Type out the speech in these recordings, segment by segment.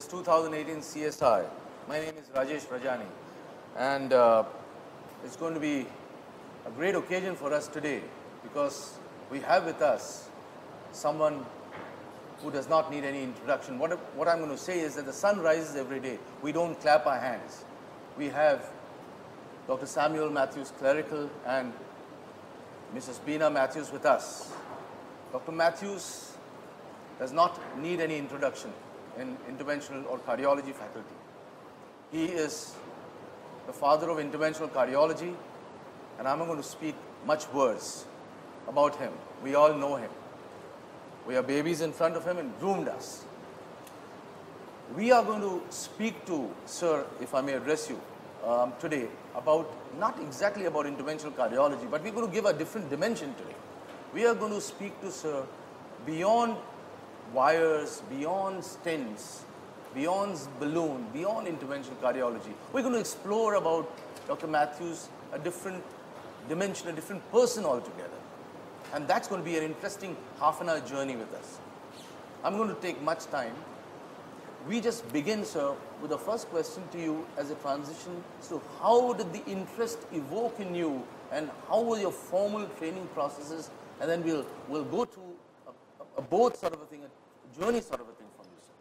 It's 2018 CSI. My name is Rajesh, Rajani, and it's going to be a great occasion for us today because we have with us someone who does not need any introduction. What I'm going to say is that the sun rises every day. We don't clap our hands. We have Dr. Samuel Matthews, clerical, and Mrs. Beena Matthews with us. Dr. Matthews does not need any introduction in interventional or cardiology faculty. He is the father of interventional cardiology, and I'm not going to speak much words about him. We all know him. We are babies in front of him and groomed us. We are going to speak to, sir, if I may address you today, about not exactly about interventional cardiology, but we're going to give a different dimension today. We are going to speak to, sir, beyond wires, beyond stents, beyond balloon, beyond interventional cardiology. We're going to explore about Dr. Matthews, a different dimension, a different person altogether. And that's going to be an interesting half-an-hour journey with us. I'm going to take much time. We just begin, sir, with the first question to you as a transition. So how did the interest evoke in you, and how were your formal training processes? And then we'll go to a both sort of a thing, a journey sort of a thing from you, sir.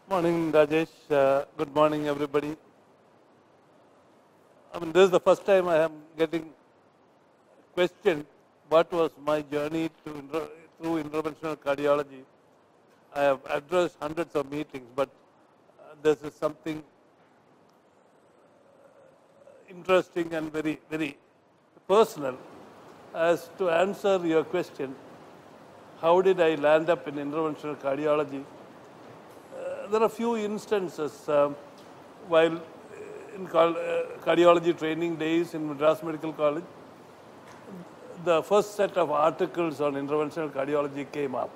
Morning, Rajesh. Good morning, everybody. This is the first time I am getting questioned what was my journey through interventional cardiology. I have addressed hundreds of meetings, but this is something interesting and very, very personal. As to answer your question, how did I land up in interventional cardiology? There are a few instances while in cardiology training days in Madras Medical College. The first set of articles on interventional cardiology came up.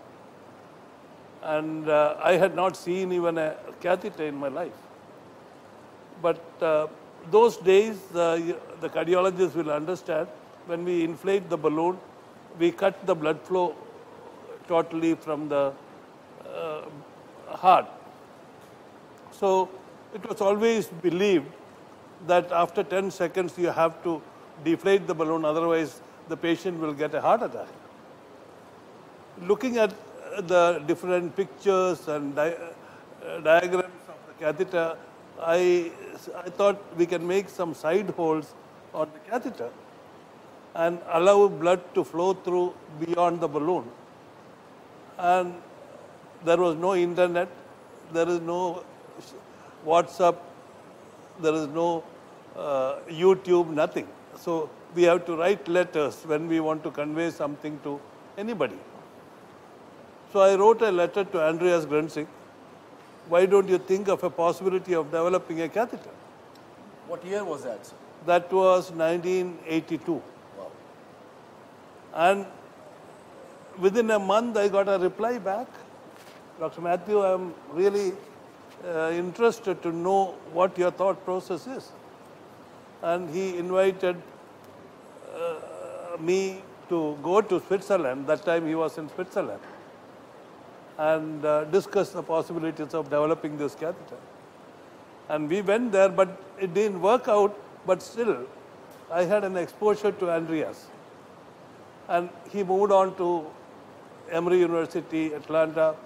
And I had not seen even a catheter in my life. But those days, the cardiologists will understand, when we inflate the balloon, we cut the blood flow totally from the heart. So it was always believed that after 10 seconds you have to deflate the balloon, otherwise the patient will get a heart attack. Looking at the different pictures and diagrams of the catheter, I thought we can make some side holes on the catheter and allow blood to flow through beyond the balloon. And there was no internet, there is no WhatsApp, there is no YouTube, nothing. So we have to write letters when we want to convey something to anybody. So I wrote a letter to Andreas Grunzing. Why don't you think of a possibility of developing a catheter? What year was that, sir? That was 1982. Wow. And within a month, I got a reply back. Dr. Mathew, I'm really interested to know what your thought process is. And he invited me to go to Switzerland. That time he was in Switzerland. And discuss the possibilities of developing this catheter. And we went there, but it didn't work out. But still, I had an exposure to Andreas. And he moved on to Emory University, Atlanta.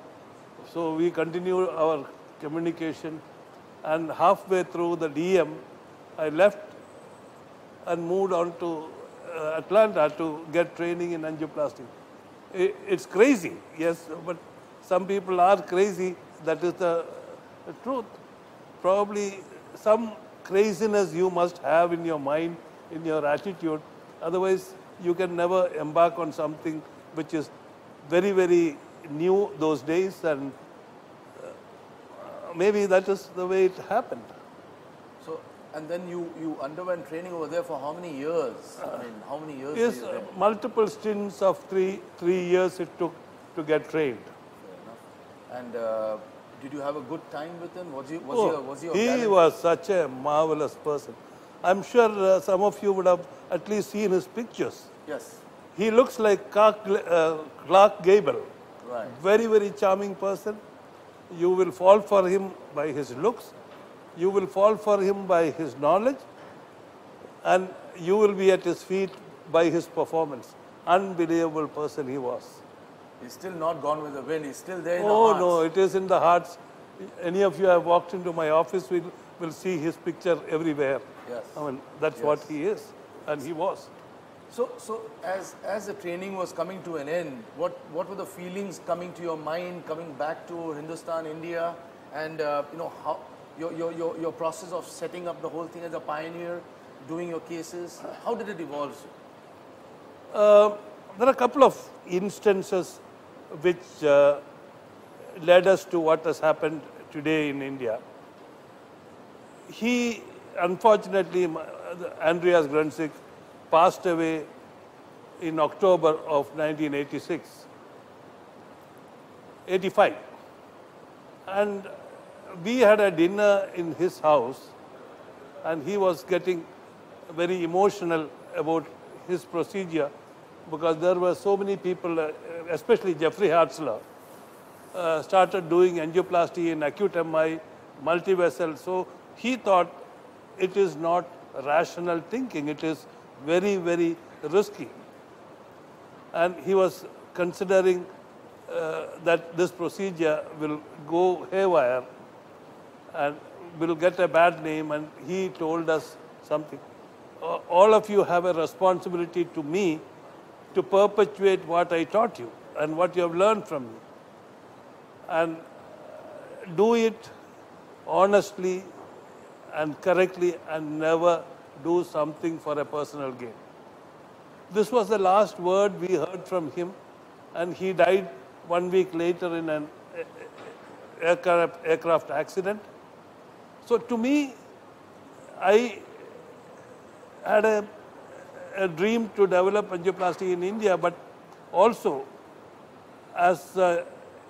So we continued our communication. And halfway through the DM, I left and moved on to Atlanta to get training in angioplasty. It's crazy, yes, but some people are crazy. That is the truth. Probably some craziness you must have in your mind, in your attitude. Otherwise, you can never embark on something which is very, very new those days. And maybe that is the way it happened. So, and then you underwent training over there for how many years? I mean, how many years? Yes, multiple stints of three years it took to get trained. Fair enough. And did you have a good time with him? Was he he was such a marvelous person. I'm sure some of you would have at least seen his pictures. Yes. He looks like Clark Gable. Right. Very, very charming person. You will fall for him by his looks, you will fall for him by his knowledge, and you will be at his feet by his performance. Unbelievable person he was. He's still not gone with the wind. He's still there in the Oh hearts. no, it is in the hearts. Any of you have walked into my office will see his picture everywhere. Yes. I mean, that's what he is, and he was. So as the training was coming to an end, what were the feelings coming to your mind, coming back to Hindustan, India, and how your process of setting up the whole thing as a pioneer, doing your cases, how did it evolve? There are a couple of instances which led us to what has happened today in India. He, unfortunately, Andreas Grunzig, passed away in October of 85. And we had a dinner in his house, and he was getting very emotional about his procedure because there were so many people, especially Jeffrey Hartzler, started doing angioplasty in acute MI, multi-vessel. So he thought it is not rational thinking. It is very, very risky. And he was considering that this procedure will go haywire and will get a bad name. And he told us something. All of you have a responsibility to me to perpetuate what I taught you and what you have learned from me. And do it honestly and correctly and never do something for a personal gain. This was the last word we heard from him, and he died 1 week later in an aircraft accident. So to me, I had a dream to develop angioplasty in India, but also as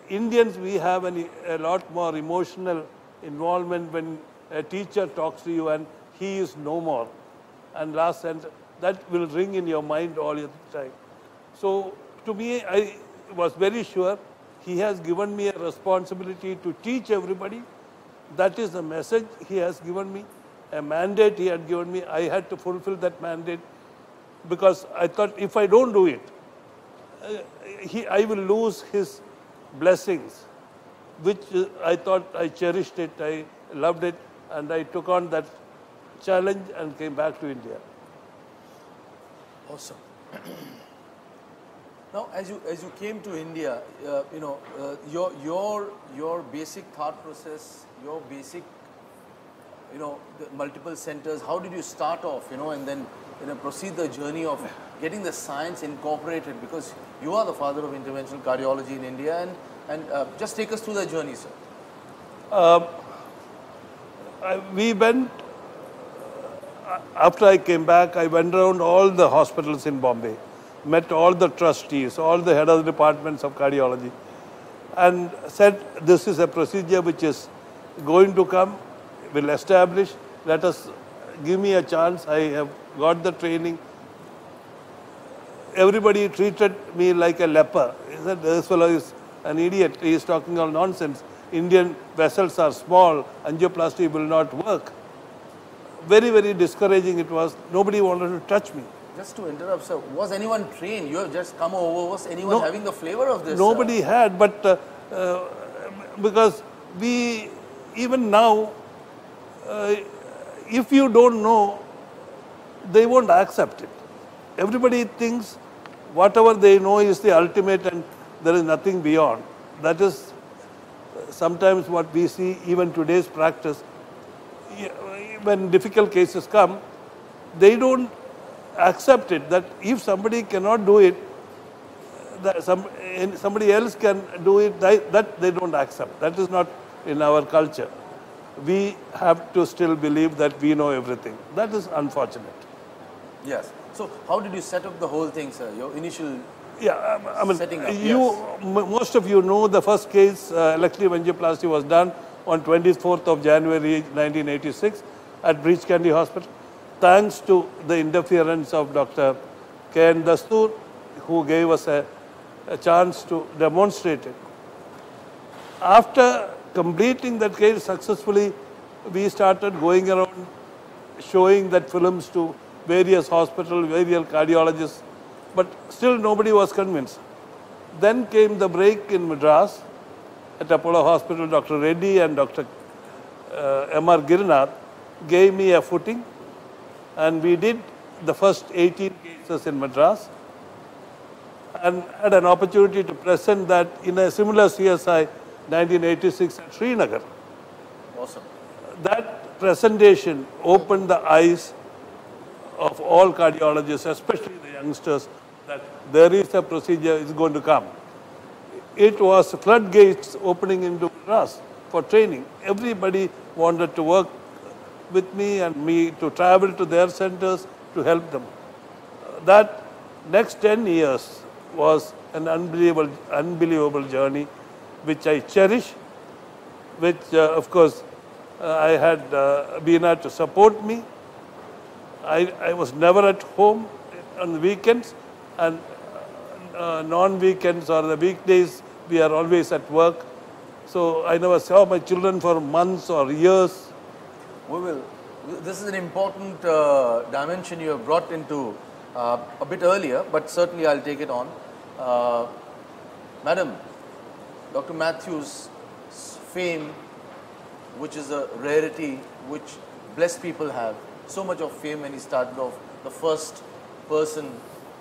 Indians, we have a lot more emotional involvement when a teacher talks to you and he is no more. And last sentence, that will ring in your mind all the time. So to me, I was very sure he has given me a responsibility to teach everybody. That is the message he has given me, a mandate he had given me. I had to fulfill that mandate because I thought if I don't do it, I will lose his blessings, which I thought I cherished it, I loved it, and I took on that challenge and came back to India. Awesome. Now, as you came to India, your basic thought process, your basic, the multiple centers. How did you start off, and then proceed the journey of getting the science incorporated? Because you are the father of interventional cardiology in India, and just take us through the journey, sir. We went. After I came back, I went around all the hospitals in Bombay, met all the trustees, all the head of the departments of cardiology, and said, this is a procedure which is going to come, will establish, give me a chance, I have got the training. Everybody treated me like a leper. He said, this fellow is an idiot, he is talking all nonsense. Indian vessels are small, angioplasty will not work. Very, very discouraging it was. Nobody wanted to touch me. Just to interrupt, sir, was anyone trained? You have just come over. Was anyone having the flavor of this? Nobody had, but because we, even now, if you don't know, they won't accept it. Everybody thinks whatever they know is the ultimate and there is nothing beyond. That is sometimes what we see even today's practice. When difficult cases come, they don't accept it, that if somebody cannot do it, that somebody else can do it, that they don't accept. That is not in our culture. We have to still believe that we know everything. That is unfortunate. Yes. So how did you set up the whole thing, sir? Your initial setting up? Most of you know the first case, elective angioplasty, was done on 24th of January 1986 at Breach Candy Hospital, thanks to the interference of Dr. K.N. Dastur, who gave us a chance to demonstrate it. After completing that case successfully, we started going around showing that films to various hospitals, various cardiologists, but still nobody was convinced. Then came the break in Madras at Apollo Hospital. Dr. Reddy and Dr. M.R. Girinath gave me a footing, and we did the first 18 cases in Madras and had an opportunity to present that in a similar CSI 1986 at Srinagar. Awesome. That presentation opened the eyes of all cardiologists, especially the youngsters, that there is a procedure is going to come. It was floodgates opening into Madras for training. Everybody wanted to work with me and me to travel to their centers to help them. That next 10 years was an unbelievable journey, which I cherish, which of course I had Beena to support me. I was never at home on the weekends, and non-weekends or the weekdays we are always at work. So I never saw my children for months or years. We will. This is an important dimension you have brought into a bit earlier, but certainly I'll take it on. Madam, Dr. Mathew's fame, which is a rarity which blessed people have, so much of fame when he started off, the first person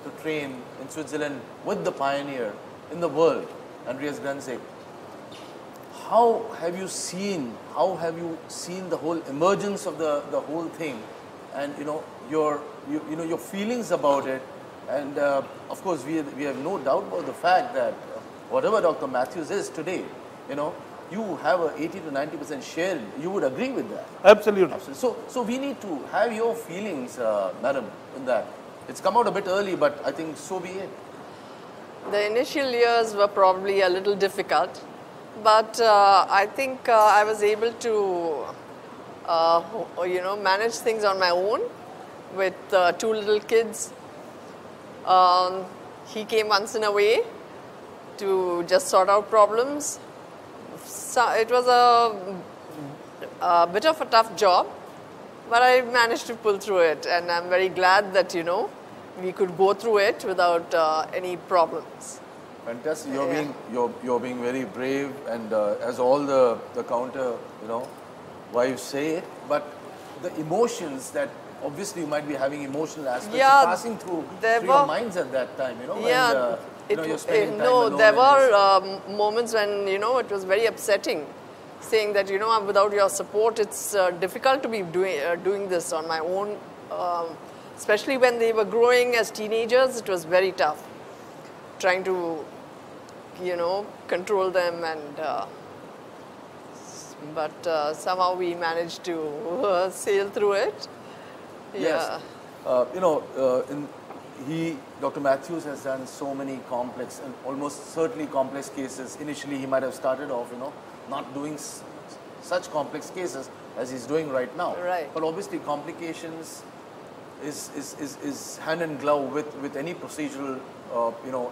to train in Switzerland with the pioneer in the world, Andreas Granzig. How have you seen the whole emergence of the whole thing, and your feelings about it? And of course we have no doubt about the fact that whatever Dr. Mathews is today, you have a 80 to 90% share. You would agree with that? Absolutely. Absolutely. So we need to have your feelings, madam, in that. It's come out a bit early, but I think so be it. The initial years were probably a little difficult, but I think I was able to, manage things on my own with 2 little kids. He came once in a way to just sort out problems. So it was a bit of a tough job, but I managed to pull through it, and I'm very glad that we could go through it without any problems. Fantastic. You're being very brave, and as all the counter wives say, but the emotions that obviously you might be having emotional aspects passing through your minds at that time. You're spending time alone. There were moments when it was very upsetting, saying that without your support it's difficult to be doing this on my own. Especially when they were growing as teenagers, it was very tough trying to control them, and but somehow we managed to sail through it. Yes. Dr. Mathews has done so many complex and almost certainly complex cases. Initially, he might have started off, not doing such complex cases as he's doing right now. Right. But obviously, complications is hand in glove with any procedural,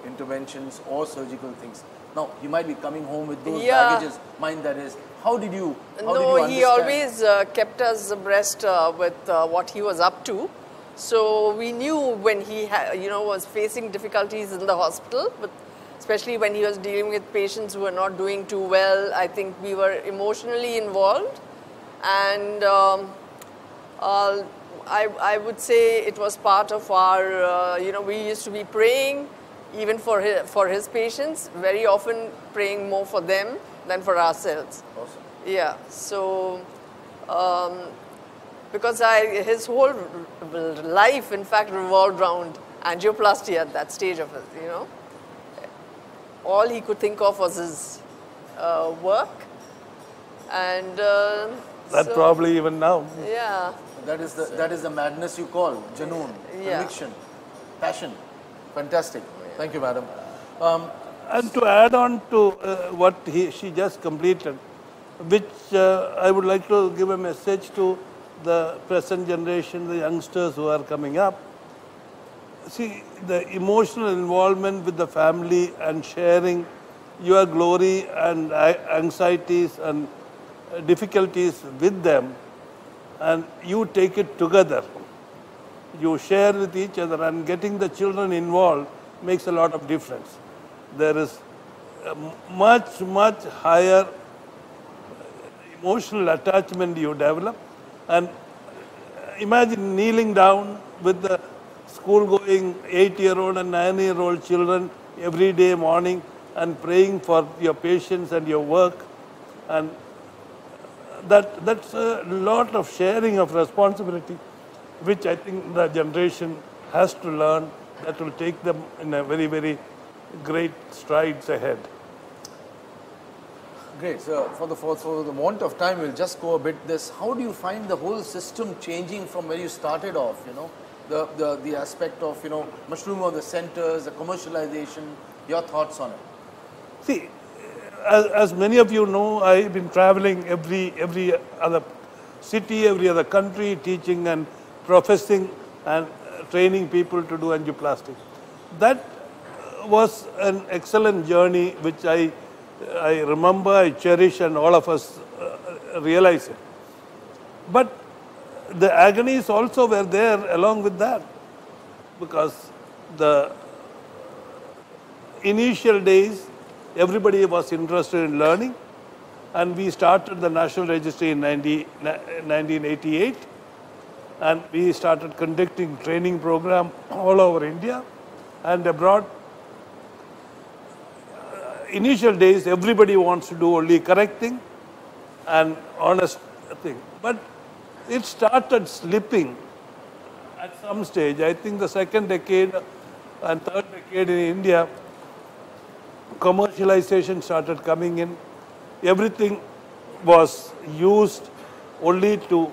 interventions or surgical things. Now, he might be coming home with those baggages. Mind that is. How did you understand? He always kept us abreast with what he was up to. So we knew when he was facing difficulties in the hospital, but especially when he was dealing with patients who were not doing too well. I think we were emotionally involved, and I would say it was part of our, we used to be praying even for his patients, very often praying more for them than for ourselves. Awesome. Yeah, so because his whole life, in fact, revolved around angioplasty at that stage of it, All he could think of was his work, and that probably even now. Yeah. That is the madness you call Janoon, conviction, passion. Fantastic. Thank you, madam. And to add on to what she just completed, which I would like to give a message to the present generation, the youngsters who are coming up. See, the emotional involvement with the family and sharing your glory and anxieties and difficulties with them, and you take it together. You share with each other, and getting the children involved makes a lot of difference. There is a much, much higher emotional attachment you develop. And imagine kneeling down with the school-going 8-year-old and 9-year-old children every day morning and praying for your patients and your work. And that's a lot of sharing of responsibility, which I think the generation has to learn, that will take them in a very, very great strides ahead. Great. So for the want of time, we'll just go a bit this. How do you find the whole system changing from where you started off? You know, the aspect of, you know, mushroom of the centers, the commercialization. Your thoughts on it? See, as many of you know, I've been traveling every other city, every other country, teaching and professing and training people to do angioplasty. That was an excellent journey, which I remember, I cherish, and all of us realize it. But the agonies also were there along with that, because the initial days, everybody was interested in learning, and we started the National Registry in 1988, and we started conducting training program all over India and abroad. Initial days, everybody wants to do only correct thing and honest thing. But it started slipping at some stage. I think the second decade and third decade in India, commercialization started coming in. Everything was used only to,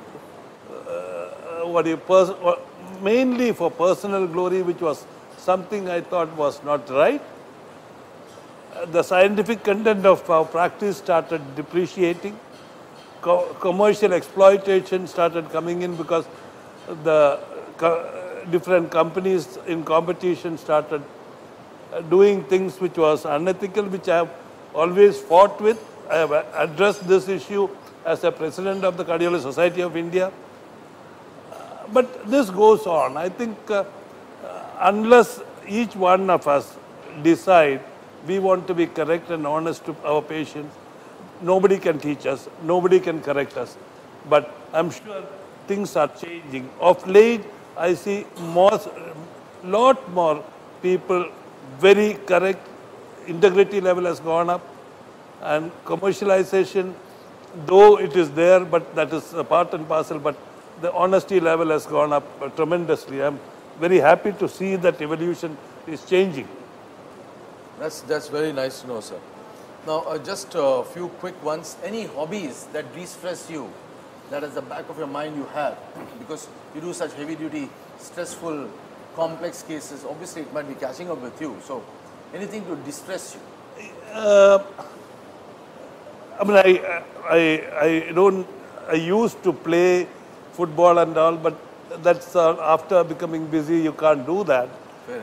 mainly for personal glory, which was something I thought was not right. The scientific content of our practice started depreciating. Commercial exploitation started coming in, because the different companies in competition started doing things which was unethical, which I have always fought with. I have addressed this issue as a president of the Cardiology Society of India. But this goes on. I think unless each one of us decide we want to be correct and honest to our patients, nobody can teach us, nobody can correct us. But I'm sure things are changing. Of late, I see lot more people very correct, integrity level has gone up, and commercialization, though it is there, but that is a part and parcel, but the honesty level has gone up tremendously. I'm very happy to see that evolution is changing. That's very nice to know, sir. Now, just a few quick ones. Any hobbies that de-stress you, that at the back of your mind you have, because you do such heavy-duty, stressful, complex cases? Obviously, it might be catching up with you. So, anything to de-stress you? I mean, I used to play football and all, but that's after becoming busy, you can't do that.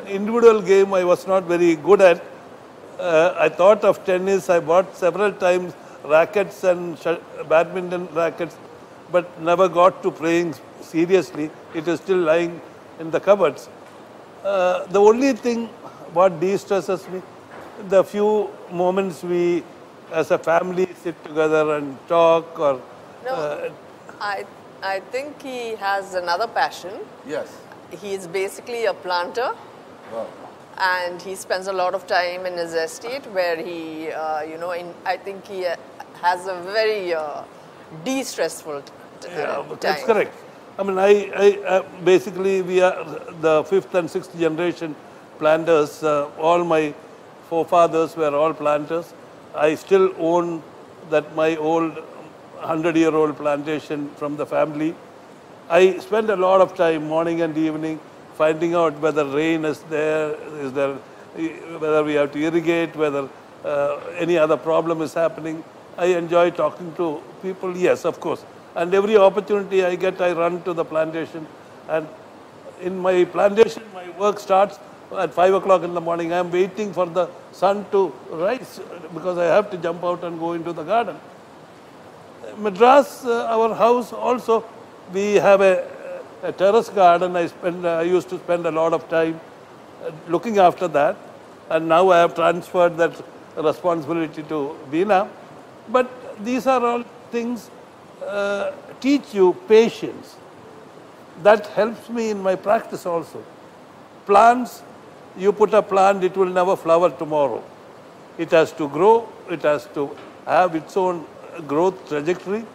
Individual game, I was not very good at. I thought of tennis. I bought several times rackets and badminton rackets, but never got to playing seriously. It is still lying in the cupboards. The only thing what de-stresses me, the few moments we as a family sit together and talk, or... No, I think he has another passion. Yes. He is basically a planter. Wow. And he spends a lot of time in his estate, where he, I think he has a very de-stressful time. That's correct. I mean, I basically, we are the 5th and 6th generation planters. All my forefathers were all planters. I still own that my old 100-year-old plantation from the family. I spend a lot of time, morning and evening, finding out whether rain is there, whether we have to irrigate, whether any other problem is happening. I enjoy talking to people, yes, of course. And every opportunity I get, I run to the plantation. And in my plantation, my work starts at 5 o'clock in the morning. I'm waiting for the sun to rise because I have to jump out and go into the garden. Madras, our house also, we have a terrace garden. I used to spend a lot of time looking after that, and now I have transferred that responsibility to Veena. But these are all things teach you patience. That helps me in my practice also. Plants, you put a plant, it will never flower tomorrow. It has to grow, it has to have its own growth trajectory.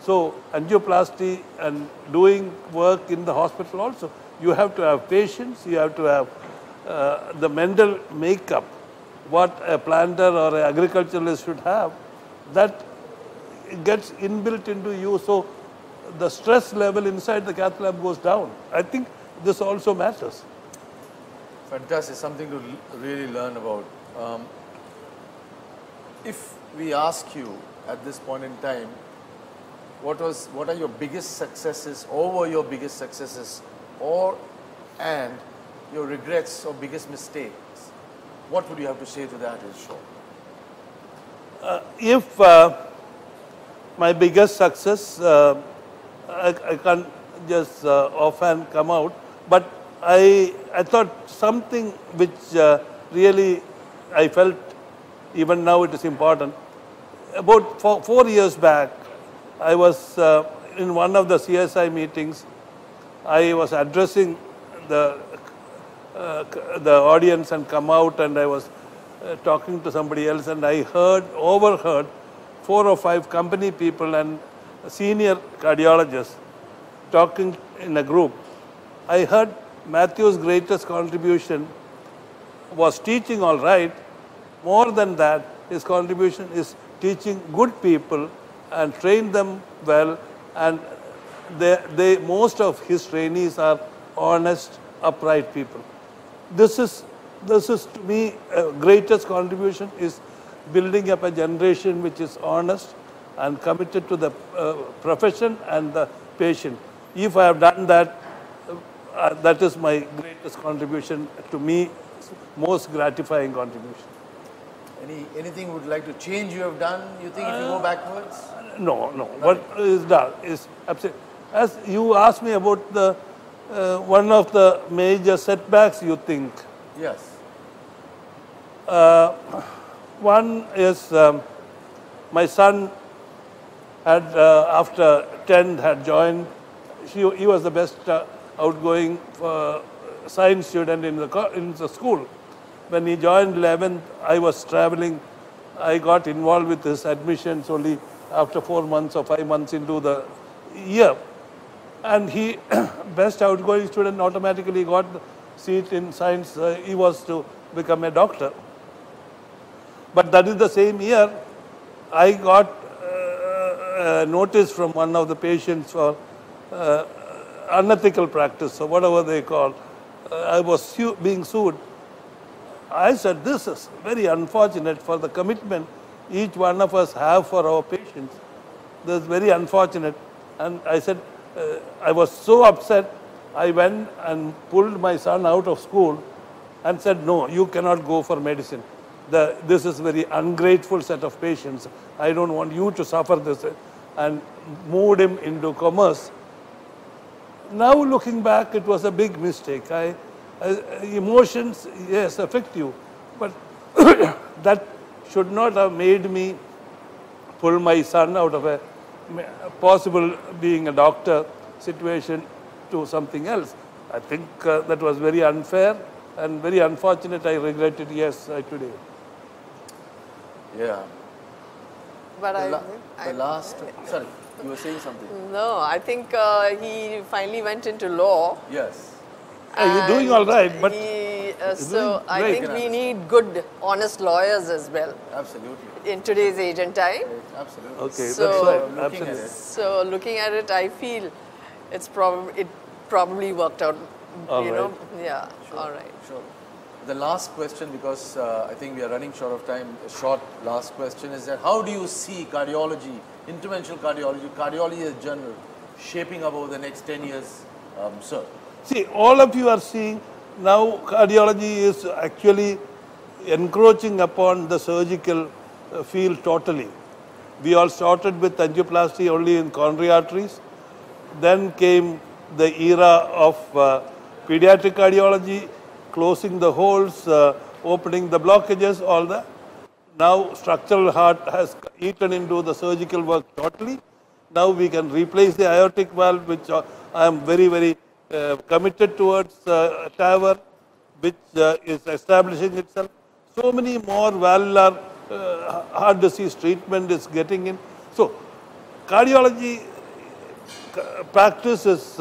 So angioplasty and doing work in the hospital also, you have to have patience, you have to have the mental makeup, what a planter or an agriculturalist should have, that gets inbuilt into you. So the stress level inside the cath lab goes down. I think this also matters. Fantastic, something to really learn about. If we ask you at this point in time, what are your biggest successes, or were your biggest successes, and your regrets or biggest mistakes, what would you have to say to that, Ishwar? If my biggest success, I can't just offhand come out, but I thought something which really I felt even now it is important. About 4 years back, I was in one of the CSI meetings. I was addressing the audience and come out, and I was talking to somebody else, and I overheard 4 or 5 company people and senior cardiologists talking in a group. I heard Mathew's greatest contribution was teaching all right. More than that, his contribution is teaching good people and train them well, and most of his trainees are honest, upright people. This is to me greatest contribution is building up a generation which is honest and committed to the profession and the patient. If I have done that, that is my greatest contribution to me, most gratifying contribution. Anything you would like to change you have done, you think, if you go backwards? No. What is done is absolutely. As you asked me about the one of the major setbacks you think. Yes. One is my son had after 10th had joined. He was the best outgoing science student in the school. When he joined 11th, I was traveling. I got involved with his admissions only after 4 months or 5 months into the year. And he, best outgoing student, automatically got the seat in science. He was to become a doctor. But that is the same year, I got a notice from one of the patients for unethical practice, or whatever they call. I was being sued. I said, this is very unfortunate for the commitment each one of us have for our patients. This is very unfortunate. And I said, I was so upset, I went and pulled my son out of school and said, no, you cannot go for medicine. This is very ungrateful set of patients. I don't want you to suffer this. And moved him into commerce. Now looking back, it was a big mistake. Emotions, yes, affect you, but that should not have made me pull my son out of a possible being a doctor situation to something else. I think that was very unfair and very unfortunate. I regret it, yes, today. Yeah. But sorry, you were saying something. No, I think he finally went into law. Yes. You're doing all right, but so I think we need good, honest lawyers as well. Absolutely. In today's age and time. Absolutely. okay, So, that's right. Absolutely. So looking at it, I feel it probably worked out. All you know, right. yeah. Sure. All right. Sure. The last question, because I think we are running short of time, a short last question is that how do you see cardiology, interventional cardiology as general, shaping up over the next 10 years, sir? See, all of you are seeing now cardiology is actually encroaching upon the surgical field totally. We all started with angioplasty only in coronary arteries. Then came the era of pediatric cardiology, closing the holes, opening the blockages, all that. Now structural heart has eaten into the surgical work totally. Now we can replace the aortic valve, which I am very, very committed towards TAVR, which is establishing itself. So many more valvular heart disease treatment is getting in. So cardiology practice is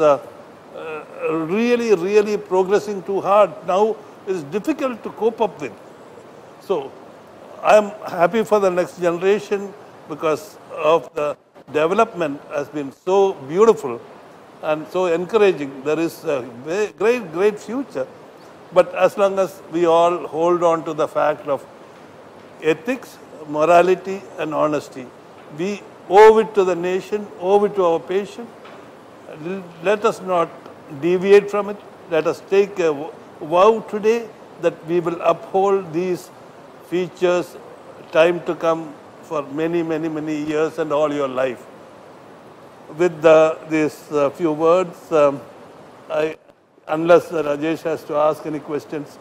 really, really progressing too hard. Now it's difficult to cope up with. So I am happy for the next generation because of the development has been so beautiful and so encouraging. There is a great, great future. But as long as we all hold on to the fact of ethics, morality and honesty, we owe it to the nation, owe it to our patient. Let us not deviate from it. Let us take a vow today that we will uphold these features time to come for many, many, many years and all your life. With these few words, unless Rajesh has to ask any questions,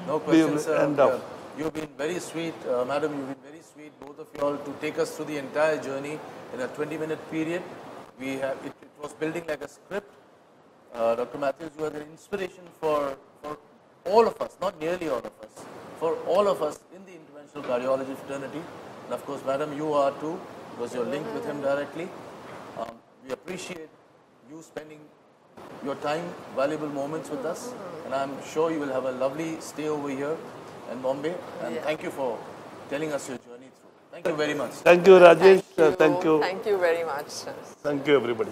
no questions, sir. You've been very sweet, madam, you've been very sweet, both of you all, to take us through the entire journey in a 20-minute period. It was building like a script. Dr. Mathews, you are the inspiration for all of us, not nearly all of us, for all of us in the interventional cardiology fraternity. And of course, madam, you are too, because you're linked with him directly. We appreciate you spending your time, valuable moments with us. And I'm sure you will have a lovely stay over here in Bombay. And thank you for telling us your journey through. Thank you very much. Thank you, Rajesh. Thank you. Thank you very much. Thank you, everybody.